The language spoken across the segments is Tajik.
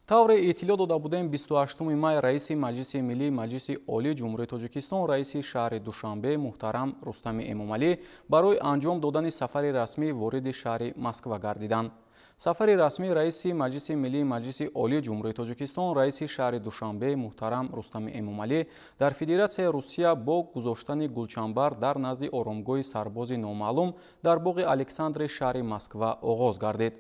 тавре иттилоъ дода будем 28 май раиси Маҷлиси Миллии Маҷлиси Олии Ҷумҳурии Тоҷикистон раиси шаҳри Душанбе муҳтарам Рустами Эмомалӣ барои анҷом додани сафари расмӣ вориди шаҳри Москва гардиданд. сафари расмии раиси Маҷлиси Миллии Маҷлиси Олии Ҷумҳурии Тоҷикистон раиси шаҳри Душанбе муҳтарам Рустами Эмомалӣ дар Федератсияи Русия бо гузоштани гулчанбар дар назди оромгоҳи сарбози номаълум дар боғи Александри шаҳри Москва оғоз гардид.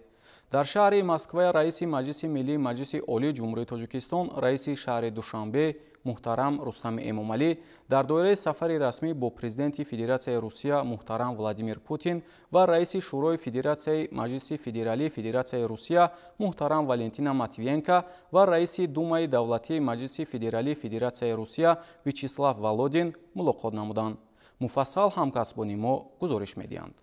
дар шаҳри Москва раиси Маҷлиси Миллии Маҷлиси Олии Ҷумҳурии Тоҷикистон раиси шаҳри Душанбе муҳтарам Рустами Эмомалӣ дар доираи сафари расмӣ бо президенти Федератсияи Русия муҳтарам Владимир Путин ва раиси шӯрои Федератсияи Маҷлиси Федералии Федератсияи Русия муҳтарам Валентина Матвиенко ва раиси Думаи давлатии Маҷлиси Федералии Федератсияи Русия Вячеслав Володин мулоқот намуданд. муфассал ҳамкасбони мо гузориш медиҳанд.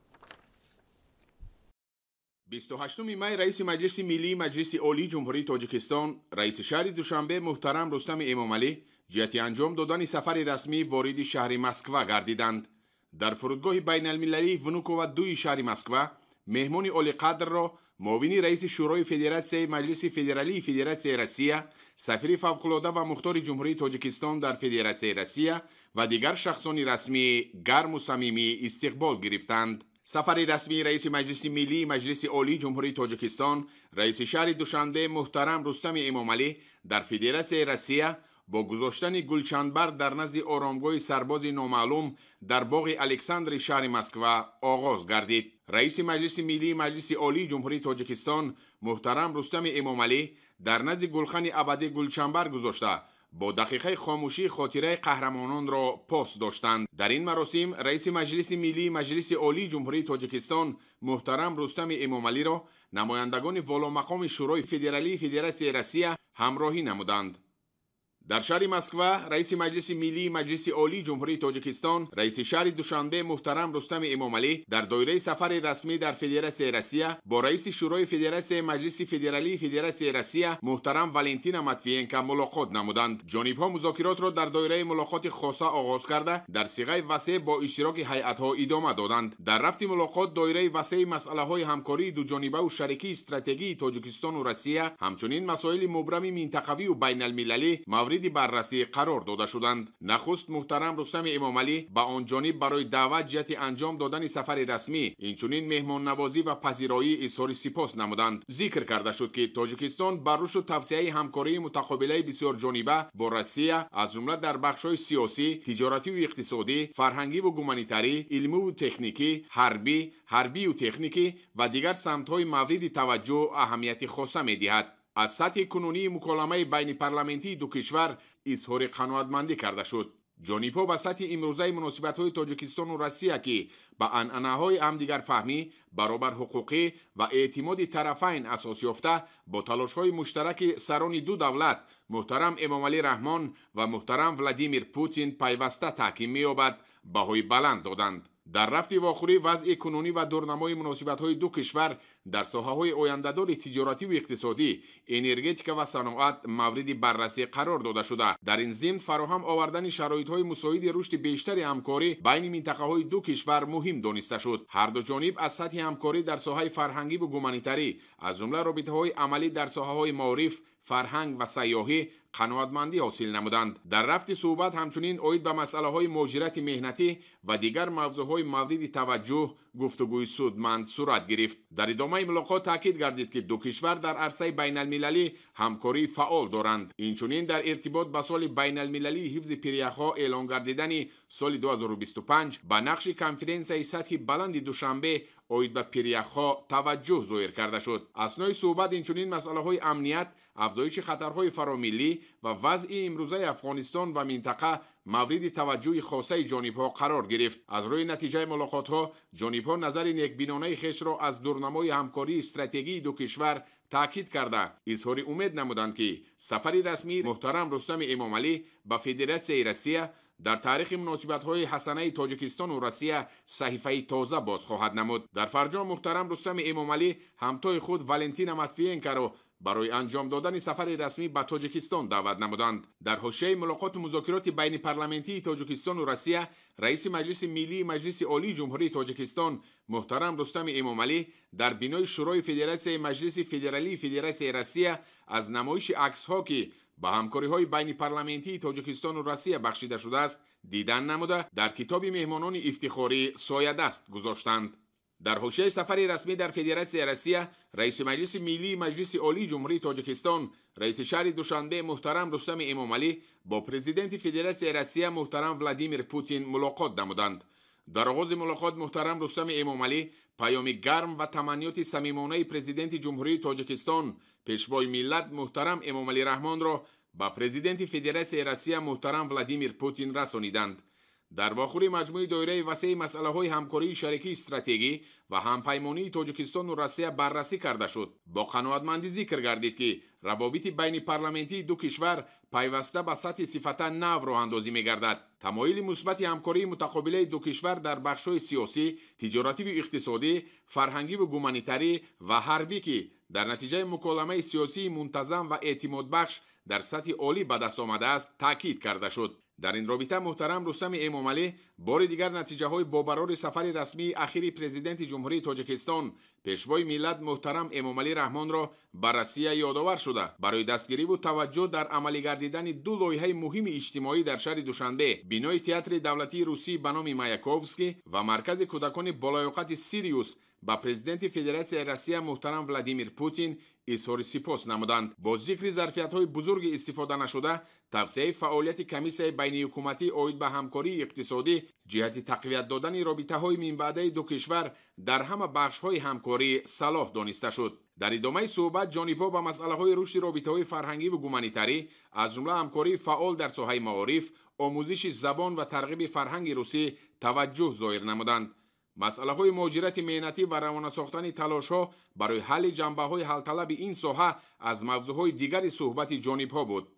28 май раиси Маҷлиси Миллии Маҷлиси Олии Ҷумҳурии Тоҷикистон раиси шаҳри Душанбе муҳтарам Рустами Эмомалӣ ҷиҳати анҷом додани сафари расмӣ вориди шаҳри Москва гардиданд. дар фурудгоҳи байналмилалии Внуково 2 шаҳри Москва меҳмони олиқадрро муовини раиси шӯрои Федератсияи Маҷлиси Федералии Федератсияи Россия, сафири фавқулода ва мухтори Ҷумҳурии Тоҷикистон дар Федератсияи Россия ва дигар шахсони расмӣ гарму самимӣ истиқбол гирифтанд. сафари расмии раиси Маҷлиси Миллии Маҷлиси Олии Ҷумҳурии Тоҷикистон раиси шаҳри Душанбе муҳтарам Рустами Эмомалӣ дар Федератсияи Россия бо гузоштани гулчанбар дар назди оромгоҳи сарбози номаълум дар боғи Александри шаҳри Москва оғоз гардид. раиси Маҷлиси Миллии Маҷлиси Олии Ҷумҳурии Тоҷикистон муҳтарам Рустами Эмомалӣ дар назди гулхани абадӣ гулчанбар гузошта бо дақиқаи хомӯшӣ хотираи қаҳрамононро пос доштанд. дар ин маросим раиси Маҷлиси Миллии Маҷлиси Олии Ҷумҳурии Тоҷикистон муҳтарам Рустами Эмомалиро намояндагони воломақоми шӯрои Федералии Федератсияи Россия ҳамроҳӣ намуданд. дар шаҳри Москва раиси Маҷлиси Миллии Маҷлиси Олии Ҷумҳурии Тоҷикистон раиси шаҳри Душанбе муҳтарам Рустами Эмомалӣ дар доираи сафари расмӣ дар Федератсияи Россия бо раиси шӯрои Федератсияи Маҷлиси Федералии Федератсияи Россия муҳтарам Валентина Матвиенко мулоқот намуданд. ҷонибҳо музокиротро дар доираи мулоқоти хоса оғоз карда дар сиғаи васеъ бо иштироки ҳайатҳо идома доданд. дар рафти мулоқот доираи васеъи масъалаҳои ҳамкории дуҷонибаву шарикии стратегии Тоҷикистону Россия ҳамчунин масоили мубрами минтақавию байналмилалӣ мавриди баррасӣ қарор дода шуданд. нахуст муҳтарам Рустами Эмомалӣ ба он ҷониб барои даъват ҷиҳати анҷом додани сафари расмӣ инчунин меҳмоннавозӣ ва пазироӣ изҳори сипос намуданд. зикр карда шуд ки Тоҷикистон бар рушду тавсеаи ҳамкории мутақобилаи бисёрҷониба бо Россия аз ҷумла дар бахшҳои сиёсӣ, тиҷоративу иқтисодӣ, фарҳангиву гуманитарӣ, илмиву техникӣ, ҳарбию техникӣ ва дигар самтҳои мавриди таваҷҷӯҳ аҳамияти хоса медиҳад. аз сатҳи кунунии муколамаи байни парламентии ду кишвар изҳори қаноатмандӣ карда шуд. ҷонибҳо ба сатҳи имрӯзаи муносибатҳои Тоҷикистону Россия ки ба анъанаҳои ҳамдигарфаҳмӣ, баробарҳуқуқӣ ва эътимоди тарафайн асос ёфта бо талошҳои муштараки сарони ду давлат муҳтарам Эмомалӣ Раҳмон ва муҳтарам Владимир Путин пайваста таҳким меёбад, баҳои баланд доданд. дар рафти вохӯрӣ вазъи кунунӣ ва дурнамои муносибатҳои ду кишвар дар соҳаҳои ояндадори тиҷоративу иқтисодӣ, энергетика ва саноат мавриди баррасӣ қарор дода шуда, дар ин зимн фароҳам овардани шароитҳои мусоиди рушди бештари ҳамкорӣ байни минтақаҳои ду кишвар муҳим дониста шуд. ҳарду ҷониб аз сатҳи ҳамкорӣ дар соҳаи фарҳангиву гуманитарӣ, аз ҷумла робитаҳои амалӣ дар соҳаҳои маориф, фарҳанг ва сайёҳӣ қаноатмандӣ ҳосил намуданд. дар рафти суҳбат ҳамчунин оид ба масъалаҳои муҳоҷирати меҳнатӣ ва дигар мавзӯъҳои мавриди таваҷҷӯҳ гуфтугӯи судманд сурат гирифт. дар идомаи мулоқот таъкид гардид ки ду кишвар дар арсаи байналмилалӣ ҳамкории фаъол доранд. инчунин дар иртибот ба соли байналмилалии ҳифзи пиряхҳо эълон гардидани соли 2025 ба нақши конференсияи сатҳи баланди Душанбе оид ба пиряхҳо таваҷҷӯҳ зоҳир карда шуд. аснои суҳбат инчунин масъалаҳои амният, афзоиши хатарҳои фаромиллӣ ва вазъи имрӯзаи Афғонистон ва минтақа мавриди таваҷҷӯҳи хосаи ҷонибҳо қарор гирифт. аз рӯи натиҷаи мулоқотҳо ҷонибҳо назари некбинонаи хешро аз дурнамои ҳамкории стратегии ду кишвар таъкид карда изҳори умед намуданд ки сафари расмии муҳтарам Рустами Эмомалӣ ба Федератсияи Россия дар таърихи муносибатҳои ҳасанаи Тоҷикистону Россия саҳифаи тоза боз хоҳад намуд. дар фарҷом муҳтарам Рустами Эмомалӣ ҳамтои худ Валентина Матвиенкоро برای انجام دادن سفر رسمی به تاجیکستان دعوت نمودند. در حاشیه ملاقات مذاکرات بین پارلمانی تاجیکستان و روسیه، رئیس مجلس ملی مجلس عالی جمهوری تاجیکستان محترم رستم امامعلی در بینای شورای فدراسیون مجلس فدرالی فدراسیون روسیه از نمایش عکس‌ها که با همکاری‌های بین پارلمانی تاجیکستان و روسیه بخشیده شده است دیدن نموده در کتاب مهمانان افتخاری سایه دست گذاشتند. در حاشیه سفر رسمی در فدراسیون روسیه، رئیس مجلس ملی مجلس عالی جمهوری تاجیکستان رئیس شهر دوشنبه محترم رستم امامعلی با پرزیدنت فدراسیون روسیه محترم ولادیمیر پوتین ملاقات نمودند. در آغاز ملاقات محترم رستم امامعلی پیام گرم و تمنیات صمیمانه پرزیدنت جمهوری تاجیکستان پیشوای ملت محترم امامعلی رحمان را با پرزیدنت فدراسیون روسیه محترم ولادیمیر پوتین رسانیدند. در واخور مجموعه دایره وسیع مسائل همکاری شریکی استراتژی و همپیمانی تاجیکستان و روسیه بررسی کرده شد. با قناعتمندی ذکر گردید که روابط بین پارلمانی دو کشور پیوسته به سطح صفتا نو راه اندازی می‌گردد. تمایل مثبت همکاری متقابل دو کشور در بخش‌های سیاسی، تجارتی و اقتصادی، فرهنگی و گومانیتری و حربی که در نتیجه مکالمه سیاسی منتظم و اعتماد بخش در سطح عالی به دست آمده است تاکید کرده شد. در این رابطه محترم رستم امامعلی بار دیگر نتیجه های باقرار سفر رسمی اخیر پرزیدنت جمهوری تاجیکستان پیشوای ملت محترم امامعلی رحمان را به روسیه یادآور شده برای دستگیری و توجه در عملی گردیدن دو لایحه مهم اجتماعی در شهر دوشنبه، بینای تئاتر دولتی روسی به نام مایاکوفسکی و مرکز کودکان بالایقت سیریوس با پرزیدنت فدراسیون روسیه محترم ولادیمیر پوتین اظهار سپاس نمودند. با ذکر ظرفیت‌های بزرگ استفاده نشده، توسعه فعالیت کمیسیون بین حکومتی عاید به همکاری اقتصادی جهت تقویت دادن رابطه‌های من بعده دو کشور در همه بخش‌های همکاری صلاح دانسته شد. در ادامه صحبت جانب‌ها به مسئله‌های رشد رابطه‌های فرهنگی و گومانیتری از جمله همکاری فعال در ساحه معارف، آموزش زبان و ترغیب فرهنگ روسی توجه ظاهر نمودند. مسئله‌های مهاجرت مهنتی و روانه ساختن تلاش‌ها برای حل جنبه‌های حل طلب این ساحه از موضوع‌های دیگر صحبت جانب‌ها بود.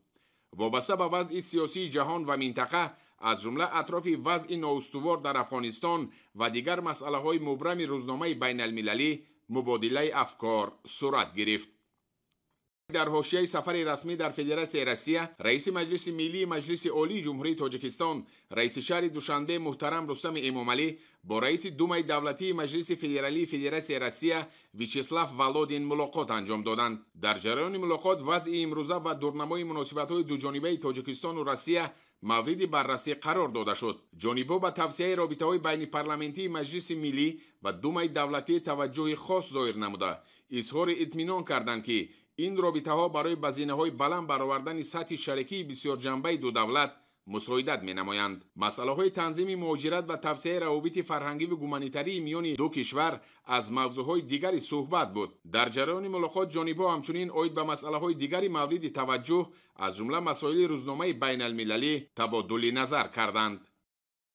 وابسته به وضع سیاسی جهان و منطقه از جمله اطراف وضع نااستوار در افغانستان و دیگر مسئله‌های مبرم روزنامه بین المللی مبادله افکار صورت گرفت. در حاشیه سفر رسمی در فدراسیون روسیه، رئیس مجلس ملی مجلس عالی جمهوری تاجیکستان رئیس شهر دوشنبه محترم رستم امامعلی با رئیس دومای دولتی مجلس فدرالی فدراسیون روسیه ویچسلاو ولودین ملاقات انجام دادند. در جریان ملاقات وضع امروزه و دورنمای مناسبت‌های دوجانبه تاجیکستان و روسیه مورد بررسی قرار داده شد. جانب‌ها به توسعه رابطه‌های بین پارلمانی مجلس ملی و دومای دولتی توجه خاص ظاهر نموده اظهار اطمینان کردند که این رابطه‌ها برای بزینه‌های بلند برآوردن سطح شریکی بسیار جنبه دو دولت مساعدت می‌نمایند. مسئله‌های تنظیم مهاجرت و توسعه روابط فرهنگی و گومانیتری میان دو کشور از موضوع‌های دیگری صحبت بود. در جریان ملاقات جانب‌ها همچنین عاید به مسئله‌های دیگری مورد توجه از جمله مسائل روزنامه بین المللی تبادل نظر کردند.